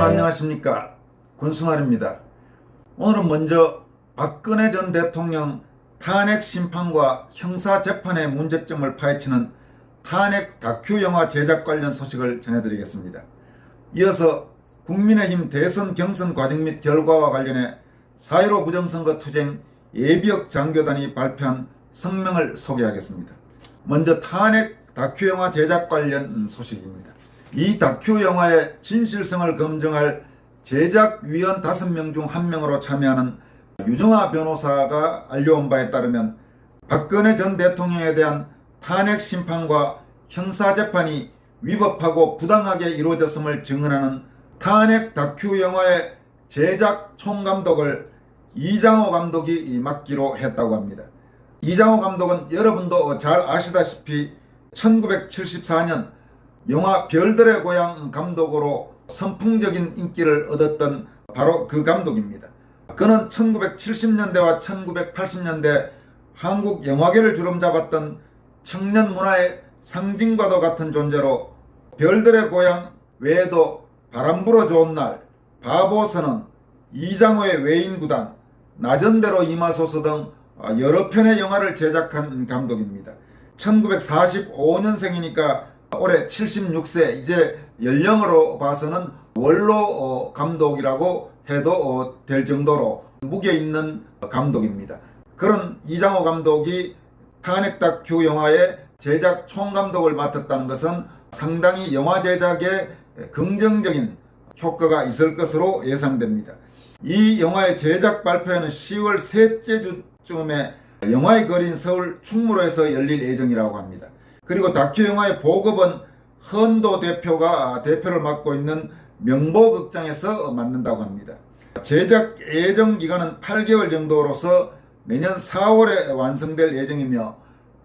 여러분 안녕하십니까, 권순환입니다. 오늘은 먼저 박근혜 전 대통령 탄핵 심판과 형사재판의 문제점을 파헤치는 탄핵 다큐 영화 제작 관련 소식을 전해드리겠습니다. 이어서 국민의힘 대선 경선 과정 및 결과와 관련해 4.15 부정선거 투쟁 예비역 장교단이 발표한 성명을 소개하겠습니다. 먼저 탄핵 다큐 영화 제작 관련 소식입니다. 이 다큐 영화의 진실성을 검증할 제작위원 5명 중 1명으로 참여하는 유정아 변호사가 알려온 바에 따르면 박근혜 전 대통령에 대한 탄핵 심판과 형사재판이 위법하고 부당하게 이루어졌음을 증언하는 탄핵 다큐 영화의 제작 총감독을 이장호 감독이 맡기로 했다고 합니다. 이장호 감독은 여러분도 잘 아시다시피 1974년 영화 별들의 고향 감독으로 선풍적인 인기를 얻었던 바로 그 감독입니다. 그는 1970년대와 1980년대 한국 영화계를 주름잡았던 청년 문화의 상징과도 같은 존재로 별들의 고향 외에도 바람 불어 좋은 날, 바보선언, 이장호의 외인구단, 나전대로 임하소서 등 여러 편의 영화를 제작한 감독입니다. 1945년생이니까 올해 76세, 이제 연령으로 봐서는 원로 감독이라고 해도 될 정도로 무게 있는 감독입니다. 그런 이장호 감독이 탄핵 다큐 영화의 제작 총감독을 맡았다는 것은 상당히 영화 제작에 긍정적인 효과가 있을 것으로 예상됩니다. 이 영화의 제작 발표회는 10월 셋째 주쯤에 영화의 거리인 서울 충무로에서 열릴 예정이라고 합니다. 그리고 다큐 영화의 보급은 헌도 대표가 대표를 맡고 있는 명보극장에서 맡는다고 합니다. 제작 예정 기간은 8개월 정도로서 내년 4월에 완성될 예정이며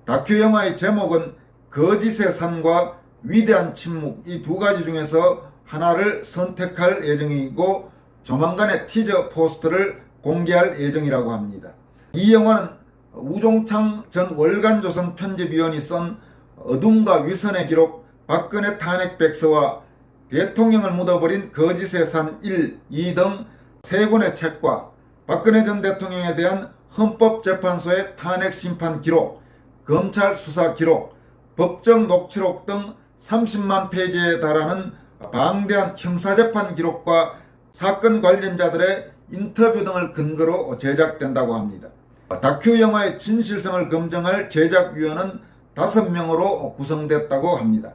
다큐 영화의 제목은 거짓의 산과 위대한 침묵, 이 두 가지 중에서 하나를 선택할 예정이고 조만간에 티저 포스터를 공개할 예정이라고 합니다. 이 영화는 우종창 전 월간조선 편집위원이 쓴 어둠과 위선의 기록, 박근혜 탄핵 백서와 대통령을 묻어버린 거짓의 산 1, 2 등 3권의 책과 박근혜 전 대통령에 대한 헌법재판소의 탄핵 심판 기록, 검찰 수사 기록, 법정 녹취록 등 30만 페이지에 달하는 방대한 형사재판 기록과 사건 관련자들의 인터뷰 등을 근거로 제작된다고 합니다. 다큐 영화의 진실성을 검증할 제작위원은 5명으로 구성됐다고 합니다.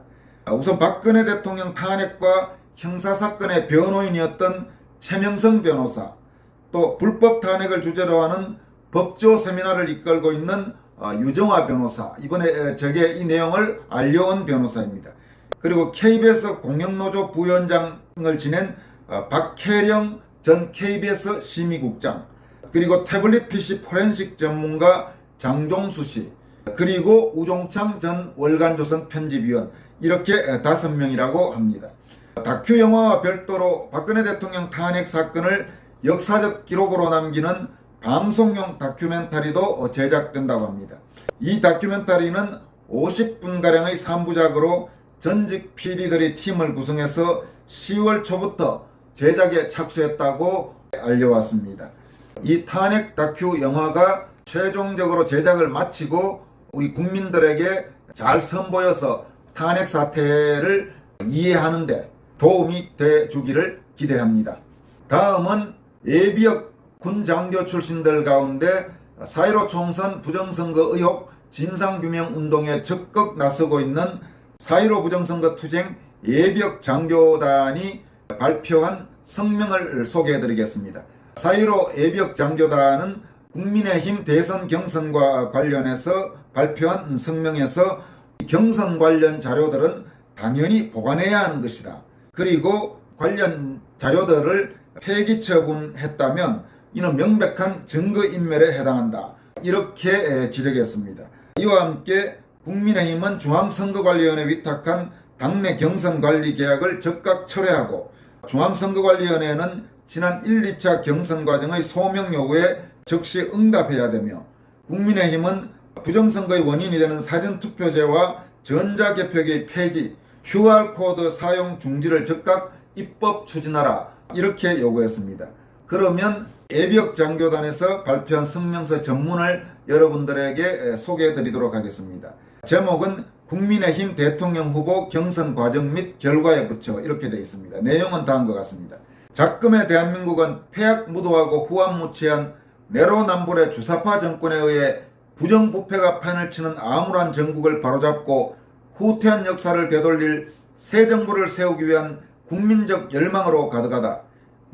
우선 박근혜 대통령 탄핵과 형사사건의 변호인이었던 최명성 변호사, 또 불법 탄핵을 주제로 하는 법조 세미나를 이끌고 있는 유정아 변호사, 이번에 제게 이 내용을 알려온 변호사입니다. 그리고 KBS 공영노조 부위원장을 지낸 박혜령 전 KBS 심의국장, 그리고 태블릿 PC 포렌식 전문가 장종수 씨, 그리고 우종창 전 월간조선 편집위원, 이렇게 5명이라고 합니다. 다큐 영화와 별도로 박근혜 대통령 탄핵 사건을 역사적 기록으로 남기는 방송용 다큐멘터리도 제작된다고 합니다. 이 다큐멘터리는 50분가량의 3부작으로 전직 PD들이 팀을 구성해서 10월 초부터 제작에 착수했다고 알려왔습니다. 이 탄핵 다큐 영화가 최종적으로 제작을 마치고 우리 국민들에게 잘 선보여서 탄핵 사태를 이해하는 데 도움이 돼 주기를 기대합니다. 다음은 예비역 군 장교 출신들 가운데 4.15 총선 부정선거 의혹 진상규명 운동에 적극 나서고 있는 4.15 부정선거 투쟁 예비역 장교단이 발표한 성명을 소개해드리겠습니다. 4.15 예비역 장교단은 국민의힘 대선 경선과 관련해서 발표한 성명에서 경선 관련 자료들은 당연히 보관해야 하는 것이다. 그리고 관련 자료들을 폐기 처분했다면 이는 명백한 증거인멸에 해당한다. 이렇게 지적했습니다. 이와 함께 국민의힘은 중앙선거관리위원회에 위탁한 당내 경선관리 계약을 즉각 철회하고 중앙선거관리위원회는 지난 1, 2차 경선 과정의 소명 요구에 즉시 응답해야 되며 국민의힘은 부정선거의 원인이 되는 사전투표제와 전자개표기의 폐지, QR코드 사용 중지를 즉각 입법 추진하라. 이렇게 요구했습니다. 그러면 예비역 장교단에서 발표한 성명서 전문을 여러분들에게 소개해 드리도록 하겠습니다. 제목은 국민의힘 대통령 후보 경선 과정 및 결과에 붙여 이렇게 되어 있습니다. 내용은 다음과 같습니다. 작금의 대한민국은 폐악무도하고 후한무치한 내로남불의 주사파 정권에 의해 부정부패가 판을 치는 암울한 정국을 바로잡고 후퇴한 역사를 되돌릴 새 정부를 세우기 위한 국민적 열망으로 가득하다.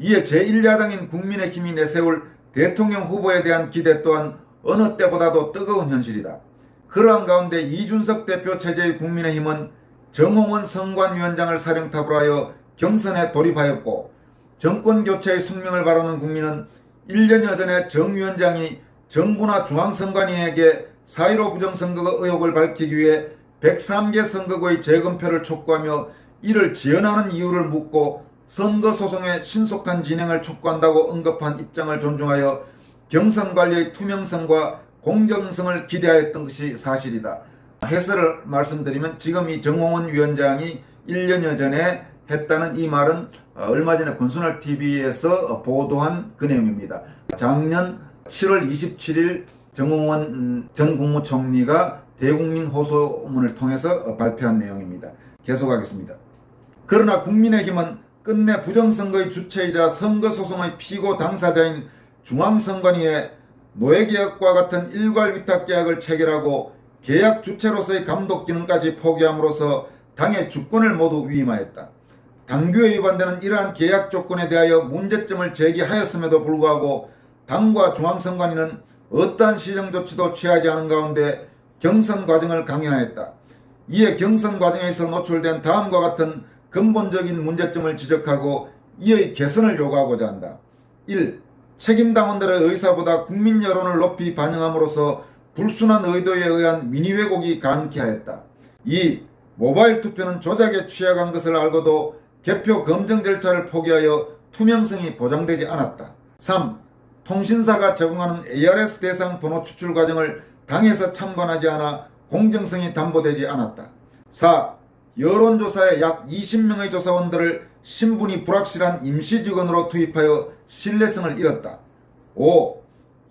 이에 제1야당인 국민의힘이 내세울 대통령 후보에 대한 기대 또한 어느 때보다도 뜨거운 현실이다. 그러한 가운데 이준석 대표 체제의 국민의힘은 정홍원 선관위원장을 사령탑으로 하여 경선에 돌입하였고, 정권교체의 숙명을 바라는 국민은 1년여 전에 정 위원장이 정부나 중앙선관위에게 4.15 부정선거 의혹을 밝히기 위해 103개 선거구의 재검표를 촉구하며 이를 지연하는 이유를 묻고 선거소송의 신속한 진행을 촉구한다고 언급한 입장을 존중하여 경선관리의 투명성과 공정성을 기대하였던 것이 사실이다. 해설을 말씀드리면 지금 이 정홍원 위원장이 1년여 전에 했다는 이 말은 얼마 전에 권순할TV에서 보도한 그 내용입니다. 작년 7월 27일 정홍원 전 국무총리가 대국민 호소문을 통해서 발표한 내용입니다. 계속하겠습니다. 그러나 국민의힘은 끝내 부정선거의 주체이자 선거소송의 피고 당사자인 중앙선관위에 노예계약과 같은 일괄위탁계약을 체결하고 계약 주체로서의 감독 기능까지 포기함으로써 당의 주권을 모두 위임하였다. 당규에 위반되는 이러한 계약 조건에 대하여 문제점을 제기하였음에도 불구하고 당과 중앙선관위는 어떠한 시정 조치도 취하지 않은 가운데 경선 과정을 강행하였다. 이에 경선 과정에서 노출된 다음과 같은 근본적인 문제점을 지적하고 이의 개선을 요구하고자 한다. 1. 책임 당원들의 의사보다 국민 여론을 높이 반영함으로써 불순한 의도에 의한 민의 왜곡이 가능케 하였다. 2. 모바일 투표는 조작에 취약한 것을 알고도 개표 검증 절차를 포기하여 투명성이 보장되지 않았다. 3. 통신사가 제공하는 ARS 대상 번호 추출 과정을 당에서 참관하지 않아 공정성이 담보되지 않았다. 4. 여론조사에 약 20명의 조사원들을 신분이 불확실한 임시직원으로 투입하여 신뢰성을 잃었다. 5.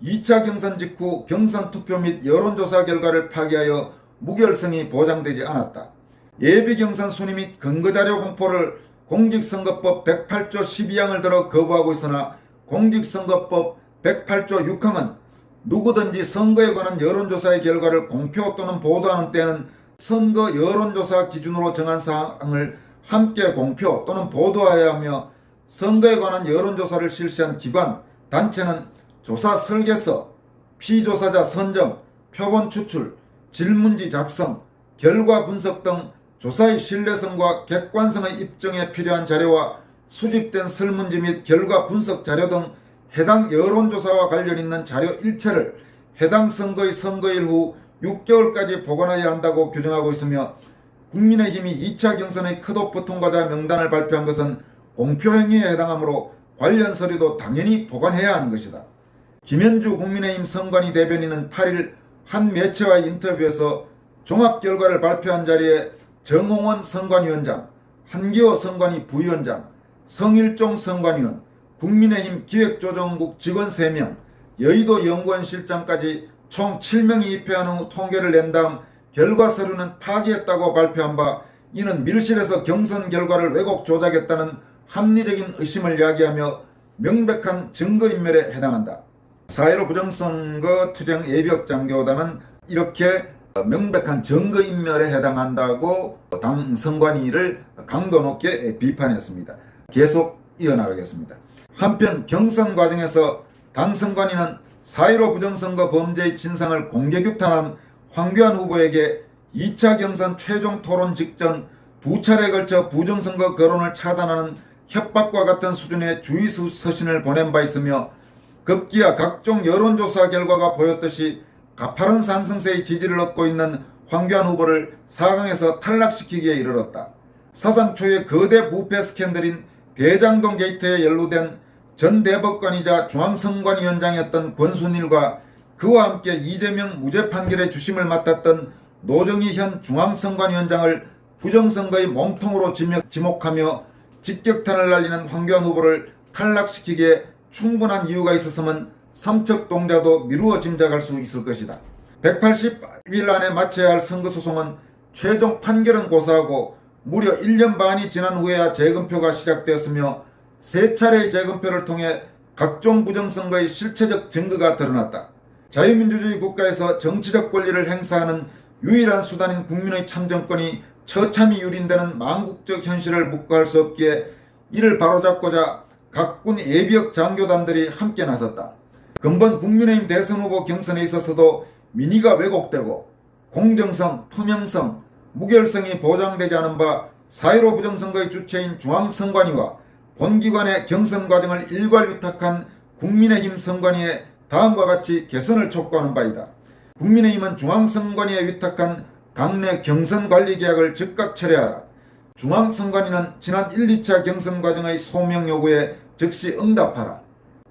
2차 경선 직후 경선 투표 및 여론조사 결과를 파기하여 무결성이 보장되지 않았다. 예비경선 순위 및 근거자료 공포를 공직선거법 108조 12항을 들어 거부하고 있으나 공직선거법 108조 6항은 누구든지 선거에 관한 여론조사의 결과를 공표 또는 보도하는 때는 선거 여론조사 기준으로 정한 사항을 함께 공표 또는 보도하여야 하며, 선거에 관한 여론조사를 실시한 기관, 단체는 조사 설계서, 피조사자 선정, 표본 추출, 질문지 작성, 결과 분석 등 조사의 신뢰성과 객관성의 입증에 필요한 자료와 수집된 설문지 및 결과 분석 자료 등 해당 여론조사와 관련 있는 자료 일체를 해당 선거의 선거일 후 6개월까지 보관해야 한다고 규정하고 있으며, 국민의힘이 2차 경선의 컷오프 통과자 명단을 발표한 것은 공표행위에 해당하므로 관련 서류도 당연히 보관해야 하는 것이다. 김현주 국민의힘 선관위 대변인은 8일 한 매체와의 인터뷰에서 종합 결과를 발표한 자리에 정홍원 선관위원장, 한기호 선관위 부위원장, 성일종 선관위원, 국민의힘 기획조정국 직원 3명, 여의도 연구원 실장까지 총 7명이 입회한 후 통계를 낸 다음 결과 서류는 파기했다고 발표한 바, 이는 밀실에서 경선 결과를 왜곡 조작했다는 합리적인 의심을 야기하며 명백한 증거인멸에 해당한다. 4.15 부정선거 투쟁 예비역 장교단은 이렇게 명백한 증거인멸에 해당한다고 당 선관위를 강도 높게 비판했습니다. 계속 이어나가겠습니다. 한편 경선 과정에서 당 선관위는 4.15 부정선거 범죄의 진상을 공개 규탄한 황교안 후보에게 2차 경선 최종 토론 직전 2차례에 걸쳐 부정선거 거론을 차단하는 협박과 같은 수준의 주의 서신을 보낸 바 있으며, 급기야 각종 여론조사 결과가 보였듯이 가파른 상승세의 지지를 얻고 있는 황교안 후보를 4강에서 탈락시키기에 이르렀다. 사상 초유의 거대 부패 스캔들인 대장동 게이트에 연루된 전 대법관이자 중앙선관위원장이었던 권순일과 그와 함께 이재명 무죄 판결의 주심을 맡았던 노정희 현 중앙선관위원장을 부정선거의 몸통으로 지목하며 직격탄을 날리는 황교안 후보를 탈락시키기에 충분한 이유가 있었으면 삼척동자도 미루어 짐작할 수 있을 것이다. 180일 안에 마쳐야 할 선거소송은 최종 판결은 고사하고 무려 1년 반이 지난 후에야 재검표가 시작되었으며 3차례의 재검표를 통해 각종 부정선거의 실체적 증거가 드러났다. 자유민주주의 국가에서 정치적 권리를 행사하는 유일한 수단인 국민의 참정권이 처참히 유린되는 망국적 현실을 묵과할 수 없기에 이를 바로잡고자 각군 예비역 장교단들이 함께 나섰다. 근본 국민의힘 대선 후보 경선에 있어서도 민의가 왜곡되고 공정성, 투명성, 무결성이 보장되지 않은 바 4.15 부정선거의 주체인 중앙선관위와 본기관의 경선 과정을 일괄 위탁한 국민의힘 선관위에 다음과 같이 개선을 촉구하는 바이다. 국민의힘은 중앙선관위에 위탁한 당내 경선관리계약을 즉각 철회하라. 중앙선관위는 지난 1, 2차 경선 과정의 소명 요구에 즉시 응답하라.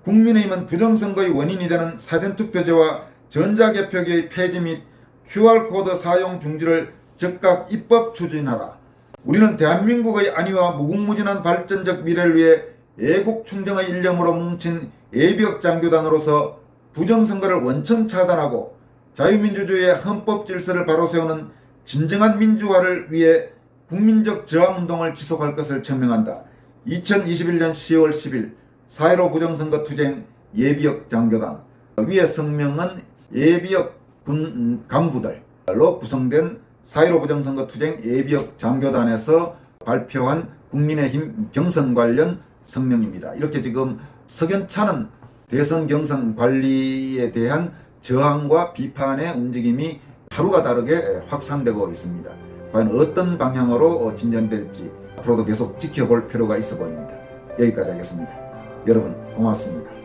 국민의힘은 부정선거의 원인이 되는 사전투표제와 전자개표기의 폐지 및 QR코드 사용 중지를 즉각 입법 추진하라. 우리는 대한민국의 안위와 무궁무진한 발전적 미래를 위해 애국충정의 일념으로 뭉친 예비역 장교단으로서 부정선거를 원천 차단하고 자유민주주의의 헌법질서를 바로 세우는 진정한 민주화를 위해 국민적 저항운동을 지속할 것을 천명한다. 2021년 10월 10일 4.15 부정선거 투쟁 예비역 장교단. 위의 성명은 예비역 군 간부들로 구성된 4.15 부정선거 투쟁 예비역 장교단에서 발표한 국민의힘 경선 관련 성명입니다. 이렇게 지금 석연찮은 대선 경선 관리에 대한 저항과 비판의 움직임이 하루가 다르게 확산되고 있습니다. 과연 어떤 방향으로 진전될지 앞으로도 계속 지켜볼 필요가 있어 보입니다. 여기까지 하겠습니다. 여러분 고맙습니다.